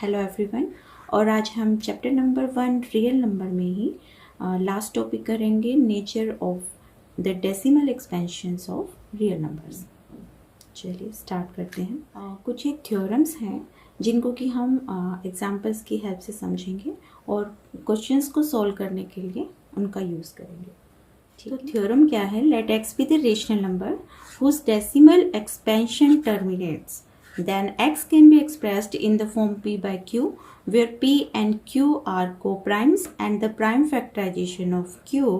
Hello everyone. और आज हम चैप्टर नंबर 1 रियल नंबर में ही लास्ट टॉपिक करेंगे, nature of the decimal expansions of real numbers. चलिए स्टार्ट करते हैं। कुछ एक थ्योरम्स हैं जिनको कि हम एग्जांपल्स की हेल्प से समझेंगे और क्वेश्चंस को सॉल्व करने के लिए उनका यूज़ करेंगे। तो थ्योरम क्या है? Let x be the rational number whose decimal expansion terminates, then x can be expressed in the form p by q, where p and q are co-primes and the prime factorization of q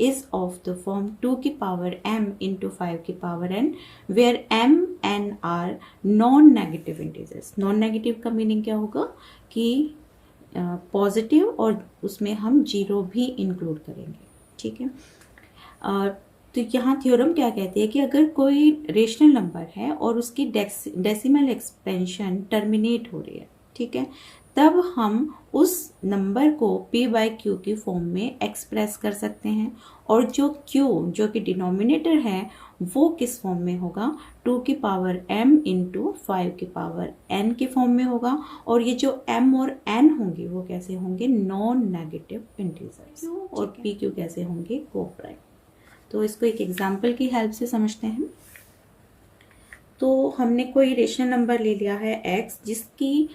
is of the form 2 की power m into 5 की power n, where m n are non-negative integers। non-negative का meaning क्या होगा कि positive और उसमें हम zero भी इंक्लूड करेंगे। ठीक है। तो यहाँ थ्योरम क्या कहती है कि अगर कोई रेशनल नंबर है और उसकी डेसिमल एक्सपेंशन टर्मिनेट हो रही है, ठीक है, तब हम उस नंबर को p बाई क्यू की फॉर्म में एक्सप्रेस कर सकते हैं। और जो q जो कि डिनोमिनेटर है वो किस फॉर्म में होगा? 2 की पावर m इंटू 5 की पावर n के फॉर्म में होगा। और ये जो m और n होंगे वो कैसे होंगे? Non negative integers. और p q कैसे होंगे? को-प्राइम। तो इसको एक एग्जाम्पल की हेल्प से समझते हैं। तो हमने कोई रेशनल नंबर ले लिया है x जिसकी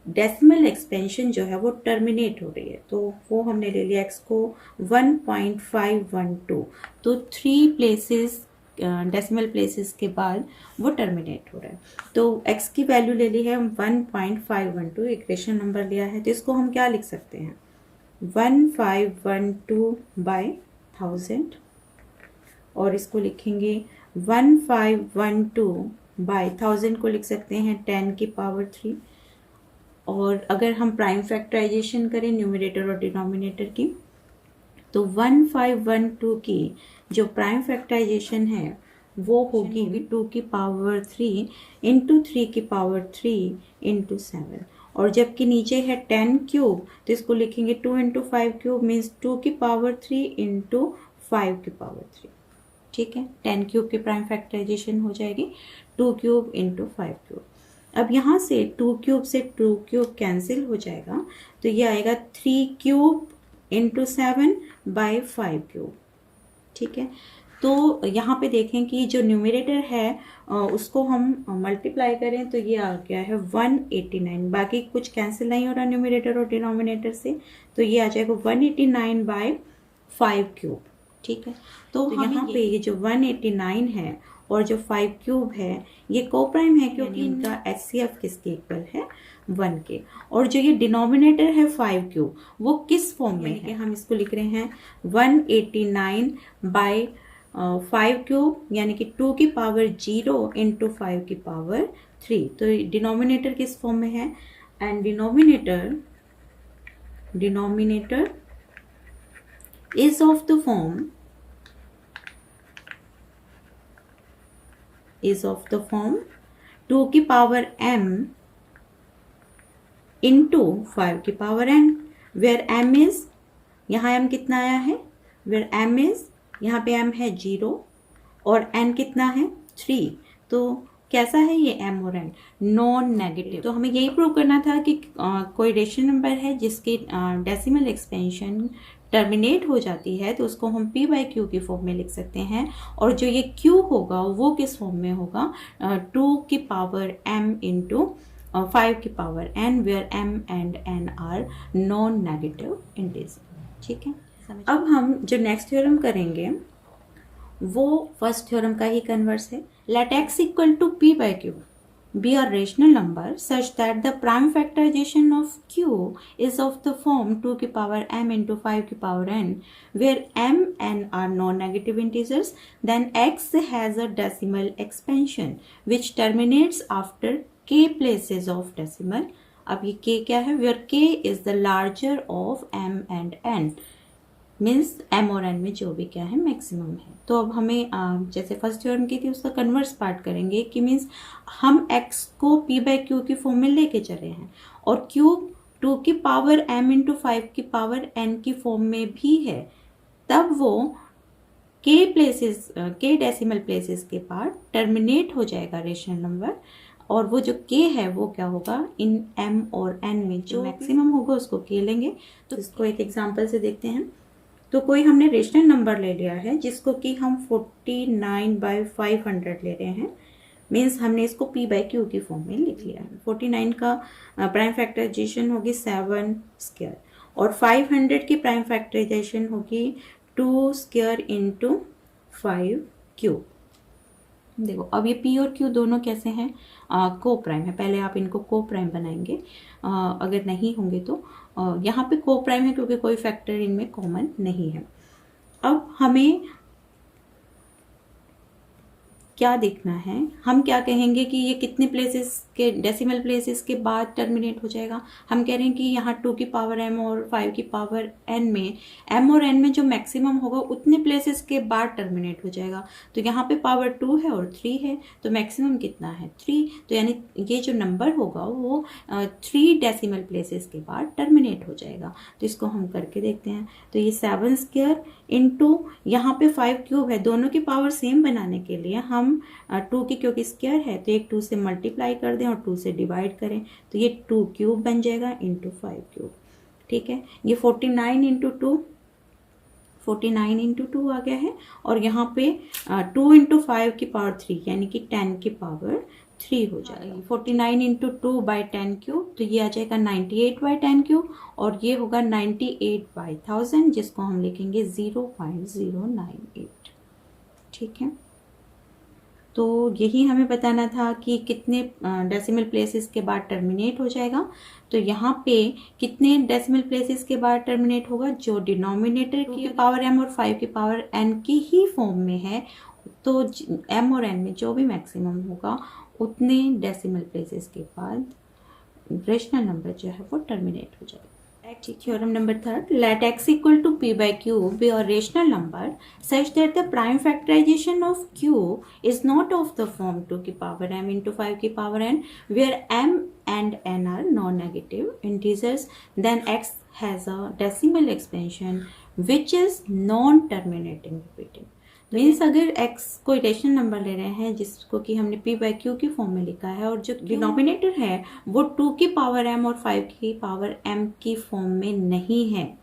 डेसिमल एक्सपेंशन जो है वो टर्मिनेट हो रही है। तो वो हमने ले लिया x को 1.512। तो 3 प्लेसेस डेसिमल प्लेसेस के बाद वो टर्मिनेट हो रहा है। तो x की वैल्यू ले ली है 1.512, एक रेशनल नंबर लिया है। तो इसको हम क्या लिख सकते हैं? 1512 बाई 1000। और इसको लिखेंगे 1512 बाई 1000 को लिख सकते हैं 10 की पावर 3। और अगर हम प्राइम फैक्टराइजेशन करें न्यूमरेटर और डिनोमिनेटर की, तो 1512 की जो प्राइम फैक्टराइजेशन है वो होगी 2 की पावर 3 इंटू 3 की पावर 3 इंटू 7। और जबकि नीचे है 10 क्यूब, तो इसको लिखेंगे 2 इंटू 5 क्यूब मीन्स 2 की पावर 3 इंटू 5 की पावर 3। ठीक है, 10 क्यूब की प्राइम फैक्टराइजेशन हो जाएगी 2 क्यूब इंटू 5 क्यूब। अब यहाँ से 2 क्यूब से 2 क्यूब कैंसिल हो जाएगा, तो ये आएगा 3 क्यूब इंटू 7 बाई 5 क्यूब। ठीक है। तो यहाँ पे देखें कि जो न्यूमरेटर है उसको हम मल्टीप्लाई करें तो ये आ गया है 189। बाकी कुछ कैंसिल नहीं हो रहा न्यूमरेटर और डिनोमिनेटर से, तो ये आ जाएगा 189 बाई 5 क्यूब। ठीक है। तो यहाँ पे ये जो 189 है और जो 5 क्यूब है ये को-प्राइम है, क्योंकि इनका HCF किसके इक्वल है? 1 के। और जो ये डिनोमिनेटर है 5 क्यूब वो किस फॉर्म में है? हम इसको लिख रहे हैं 189 बाई 5 क्यूब, यानी कि 2 की पावर 0 इंटू 5 की पावर 3। तो डिनोमिनेटर किस फॉर्म में है? And denominator is of the form 2 की पावर m इंटू 5 की power n, where m is, यहाँ m कितना आया है? where m is, यहाँ पे m है 0 और n कितना है? 3। तो कैसा है ये m और n? Non negative. तो हमें यही प्रूव करना था कि कोई रेशनल नंबर है जिसकी डेसिमल एक्सपेंशन टर्मिनेट हो जाती है तो उसको हम p बाई क्यू की फॉर्म में लिख सकते हैं। और जो ये q होगा वो किस फॉर्म में होगा? 2 की पावर m इंटू 5 की power n, where m and n are non negative integer. ठीक है। अब हम जो नेक्स्ट थ्योरम करेंगे वो फर्स्ट थ्योरम का ही कन्वर्स है। Let x equal to p by q be a rational number such that the prime factorization of q is of the form 2 की power m into 5 की power n, where m n are non-negative integers, then x has a decimal expansion which terminates after k places of decimal। अब ये k क्या है? where k is the larger of m and n, means m और n में जो भी क्या है मैक्सिमम है। तो अब हमें जैसे फर्स्ट थ्योरम की थी उसका कन्वर्स पार्ट करेंगे कि मीन्स हम x को p बाई क्यू की फॉर्म में लेके चले हैं और q 2 की पावर m इंटू 5 की पावर n की फॉर्म में भी है, तब वो k डेसिमल प्लेसेस के बाद टर्मिनेट हो जाएगा रेशनल नंबर और वो जो k है वो क्या होगा, इन m और n में जो मैक्सिमम होगा उसको k लेंगे। तो इसको एक एग्जांपल से देखते हैं। तो कोई हमने रेशनल नंबर ले लिया है जिसको कि हम 49/500 ले रहे हैं, मीन्स हमने इसको p बाई क्यू की फॉर्म में लिख लिया है। 49 का प्राइम फैक्टराइजेशन होगी 7 स्क्वायर और 500 की प्राइम फैक्टराइजेशन होगी 2 स्क्वायर इंटू 5 क्यूब। देखो अब ये p और q दोनों कैसे हैं, को प्राइम है। पहले आप इनको को प्राइम बनाएंगे, अगर नहीं होंगे तो यहाँ पे को प्राइम है क्योंकि कोई फैक्टर इनमें कॉमन नहीं है। अब हमें क्या देखना है, हम क्या कहेंगे कि ये कितने प्लेसेस के, डेसिमल प्लेसेस के बाद टर्मिनेट हो जाएगा। हम कह रहे हैं कि यहाँ 2 की पावर m और 5 की पावर n में m और n में जो मैक्सिमम होगा उतने प्लेसेस के बाद टर्मिनेट हो जाएगा। तो यहाँ पे पावर 2 है और 3 है, तो मैक्सिमम कितना है 3। तो यानी ये जो नंबर होगा वो 3 डेसिमल प्लेसेस के बाद टर्मिनेट हो जाएगा। तो इसको हम करके देखते हैं। तो ये 7 स्क्वायर इंटू यहाँ पे 5 क्यूब है, दोनों की पावर सेम बनाने के लिए हम 2 की क्योंकि स्क्वायर है तो एक 2 से मल्टीप्लाई कर दें और 2 से डिवाइड करें, तो ये 2 क्यूब बन जाएगा इंटू 5 क्यूब। ठीक है, ये 49 इंटू 2, 49 इंटू 2 आ गया है और यहाँ पे 2 इंटू 5 की पावर 3 यानी कि 10 की पावर 3 हो जाएगी। 49 इंटू 2 बाई 10 क्यूब, तो ये आ जाएगा 98 बाई 10 क्यूब और ये होगा 98 बाई 1000 जिसको हम लिखेंगे 0.098। ठीक है, तो यही हमें बताना था कि कितने डेसिमल प्लेसेस के बाद टर्मिनेट हो जाएगा। तो यहाँ पे कितने डेसिमल प्लेसेस के बाद टर्मिनेट होगा, जो डिनोमिनेटर की पावर m और 5 की पावर n की ही फॉर्म में है, तो m और n में जो भी मैक्सिमम होगा उतने डेसिमल प्लेसेस के बाद रेशनल नंबर जो है वो टर्मिनेट हो जाएगा। Theorem number 3, let x equal to p by q be a rational number such that the prime factorization of q is not of the form 2 की power m into 5 की power n, where m and n are non-negative integers, then x has a decimal expansion which is non-terminating repeating। Means अगर x कोई rational number ले रहे हैं जिसको कि हमने p बाई q की फॉर्म में लिखा है और जो डिनोमिनेटर है वो 2 की पावर m और 5 की पावर m की फॉर्म में नहीं है।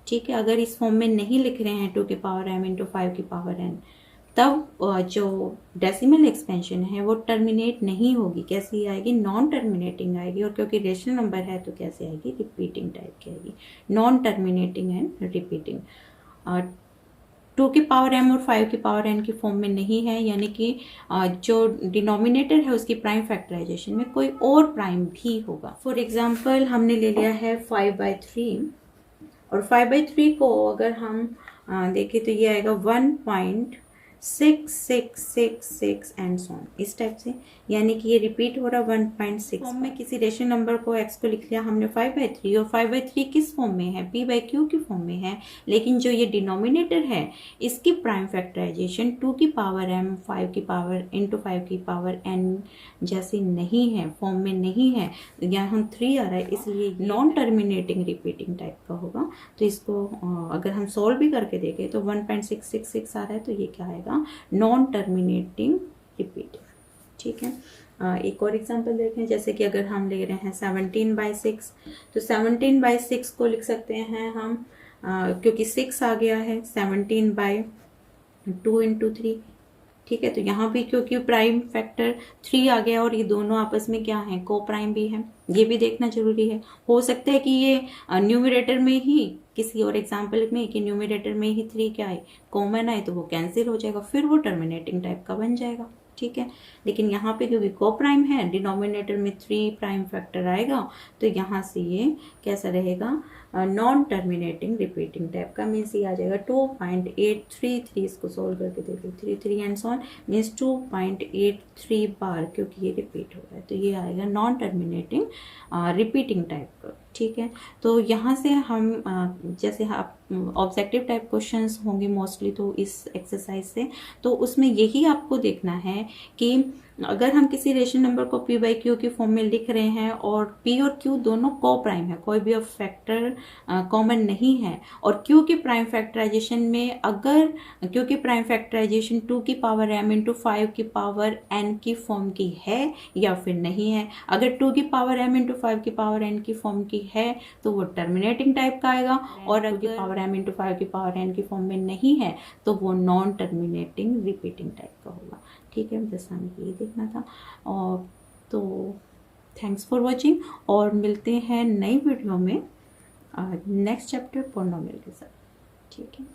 ठीक है, अगर इस फॉर्म में नहीं लिख रहे हैं 2 की पावर m इंटू 5 की पावर n, तब जो डेसिमल एक्सपेंशन है वो टर्मिनेट नहीं होगी। कैसी आएगी, नॉन टर्मिनेटिंग आएगी। और क्योंकि रेशनल नंबर है तो कैसे आएगी, रिपीटिंग टाइप की आएगी, नॉन टर्मिनेटिंग एंड रिपीटिंग। 2 की पावर m और 5 की पावर n की फॉर्म में नहीं है, यानी कि जो डिनोमिनेटर है उसकी प्राइम फैक्टराइजेशन में कोई और प्राइम भी होगा। फॉर एग्जांपल हमने ले लिया है 5/3 और 5/3 को अगर हम देखें तो ये आएगा 1.6666 एंड सो ऑन, इस टाइप से, यानी कि ये रिपीट हो रहा 1.6। फॉर्म में किसी रेशनल नंबर को x को लिख लिया हमने 5/3 और 5/3 किस फॉर्म में है, p बाई क्यू की फॉर्म में है, लेकिन जो ये डिनोमिनेटर है इसकी प्राइम फैक्टराइजेशन 2 की पावर m 5 की पावर इंटू 5 की पावर n जैसी नहीं है, फॉर्म में नहीं है, यहाँ 3 आ रहा है, इसलिए नॉन टर्मिनेटिंग रिपीटिंग टाइप का होगा। तो इसको अगर हम सॉल्व भी करके देखें तो 1.666 आ रहा है, तो ये क्या आएगा, नॉन टर्मिनेटिंग रिपीटिंग। ठीक है, एक और एग्जांपल देखें, जैसे कि अगर हम ले रहे हैं 17/6, तो 17/6 को लिख सकते हैं हम क्योंकि 6 आ गया है 17/2 इंटू 3। ठीक है, तो यहाँ भी क्योंकि प्राइम फैक्टर 3 आ गया और ये दोनों आपस में क्या है, को प्राइम भी है, ये भी देखना जरूरी है। हो सकता है कि ये न्यूमरेटर में ही किसी और एग्जाम्पल में कि न्यूमरेटर में ही 3 क्या है, कॉमन आए, तो वो कैंसिल हो जाएगा, फिर वो टर्मिनेटिंग टाइप का बन जाएगा। ठीक है, लेकिन यहाँ पे क्योंकि को प्राइम है, डिनोमिनेटर में 3 प्राइम फैक्टर आएगा, तो यहाँ से ये कैसा रहेगा, नॉन टर्मिनेटिंग रिपीटिंग टाइप का। मीन्स ये आ जाएगा 2.833, इसको सोल्व करके देखो 3 एंड सो ऑन, मीन्स 2.83 बार, क्योंकि ये रिपीट हो रहा है, तो ये आएगा नॉन टर्मिनेटिंग रिपीटिंग टाइप का। ठीक है, तो यहाँ से हम जैसे आप ऑब्जेक्टिव टाइप क्वेश्चंस होंगे मोस्टली तो इस एक्सरसाइज से। तो उसमें यही आपको देखना है कि अगर हम किसी रेशनल नंबर को p बाई क्यू की फॉर्म में लिख रहे हैं और p और q दोनों को प्राइम है, कोई भी अब फैक्टर कॉमन नहीं है, और q की प्राइम फैक्टराइजेशन में अगर q की प्राइम फैक्टराइजेशन 2 की पावर m इंटू 5 की पावर n की फॉर्म की है या फिर नहीं है। अगर 2 की पावर m इंटू 5 की पावर n की फॉर्म की है तो वो टर्मिनेटिंग टाइप का आएगा, और अगर 2 की पावर m इंटू 5 की पावर n की फॉर्म में नहीं है तो वो नॉन टर्मिनेटिंग रिपीटिंग टाइप का होगा। ठीक है, बस हमें ये देखना था। और तो थैंक्स फॉर वॉचिंग, और मिलते हैं नई वीडियो में नेक्स्ट चैप्टर पोलिनोमियल के साथ। ठीक है।